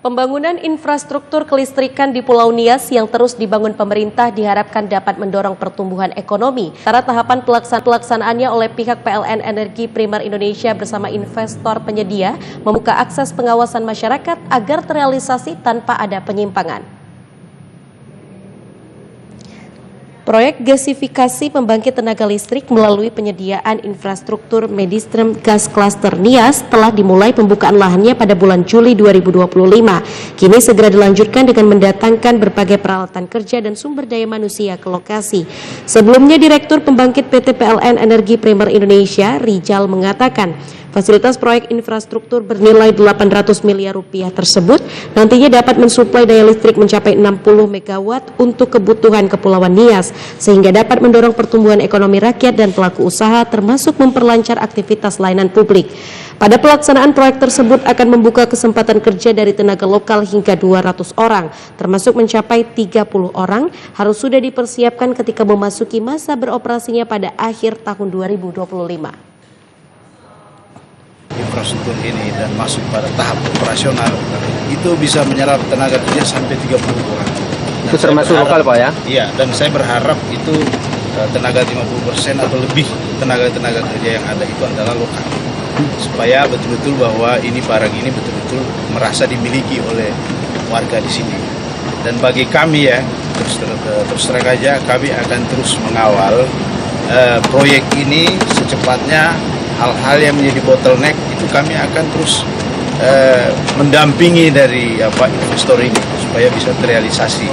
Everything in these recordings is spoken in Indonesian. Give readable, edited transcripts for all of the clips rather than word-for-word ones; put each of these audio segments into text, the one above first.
Pembangunan infrastruktur kelistrikan di Pulau Nias yang terus dibangun pemerintah diharapkan dapat mendorong pertumbuhan ekonomi. Secara tahapan pelaksanaannya oleh pihak PLN Energi Primer Indonesia bersama investor penyedia membuka akses pengawasan masyarakat agar terrealisasi tanpa ada penyimpangan. Proyek gasifikasi pembangkit tenaga listrik melalui penyediaan infrastruktur Medistrem Gas Cluster Nias telah dimulai pembukaan lahannya pada bulan Juli 2025. Kini segera dilanjutkan dengan mendatangkan berbagai peralatan kerja dan sumber daya manusia ke lokasi. Sebelumnya Direktur Pembangkit PT PLN Energi Primer Indonesia, Rijal, mengatakan fasilitas proyek infrastruktur bernilai 800 miliar rupiah tersebut nantinya dapat mensuplai daya listrik mencapai 60 MW untuk kebutuhan Kepulauan Nias, sehingga dapat mendorong pertumbuhan ekonomi rakyat dan pelaku usaha termasuk memperlancar aktivitas layanan publik. Pada pelaksanaan proyek tersebut akan membuka kesempatan kerja dari tenaga lokal hingga 200 orang, termasuk mencapai 30 orang harus sudah dipersiapkan ketika memasuki masa beroperasinya pada akhir tahun 2025. Infrastruktur ini dan masuk pada tahap operasional itu bisa menyerap tenaga kerja sampai 30 orang. Itu termasuk lokal Pak ya? Iya, dan saya berharap itu tenaga 50% atau lebih tenaga kerja yang ada itu adalah lokal. Supaya betul-betul bahwa ini barang ini betul-betul merasa dimiliki oleh warga di sini. Dan bagi kami ya, terus terang aja kami akan terus mengawal proyek ini secepatnya. Hal-hal yang menjadi bottleneck itu kami akan terus mendampingi dari investor ini supaya bisa terrealisasi.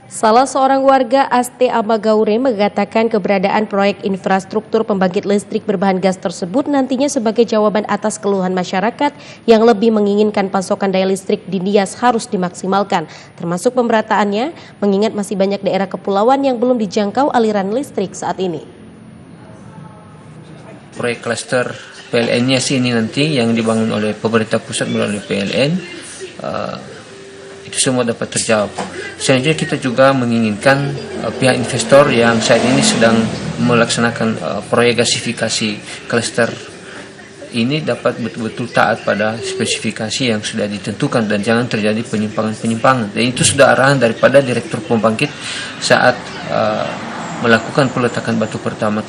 Salah seorang warga Aste Amagaure mengatakan keberadaan proyek infrastruktur pembangkit listrik berbahan gas tersebut nantinya sebagai jawaban atas keluhan masyarakat yang lebih menginginkan pasokan daya listrik di Nias harus dimaksimalkan, termasuk pemberataannya mengingat masih banyak daerah kepulauan yang belum dijangkau aliran listrik saat ini. Proyek klaster PLN-nya sini nanti yang dibangun oleh pemerintah pusat melalui PLN itu semua dapat terjawab. Selanjutnya kita juga menginginkan pihak investor yang saat ini sedang melaksanakan proyek gasifikasi klaster ini dapat betul-betul taat pada spesifikasi yang sudah ditentukan dan jangan terjadi penyimpangan-penyimpangan. Dan itu sudah arahan daripada Direktur Pembangkit saat melakukan peletakan batu pertama.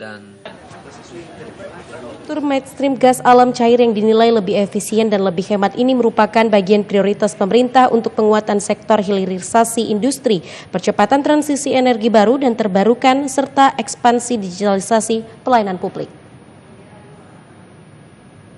Midstream gas alam cair yang dinilai lebih efisien dan lebih hemat ini merupakan bagian prioritas pemerintah untuk penguatan sektor hilirisasi industri, percepatan transisi energi baru dan terbarukan, serta ekspansi digitalisasi pelayanan publik.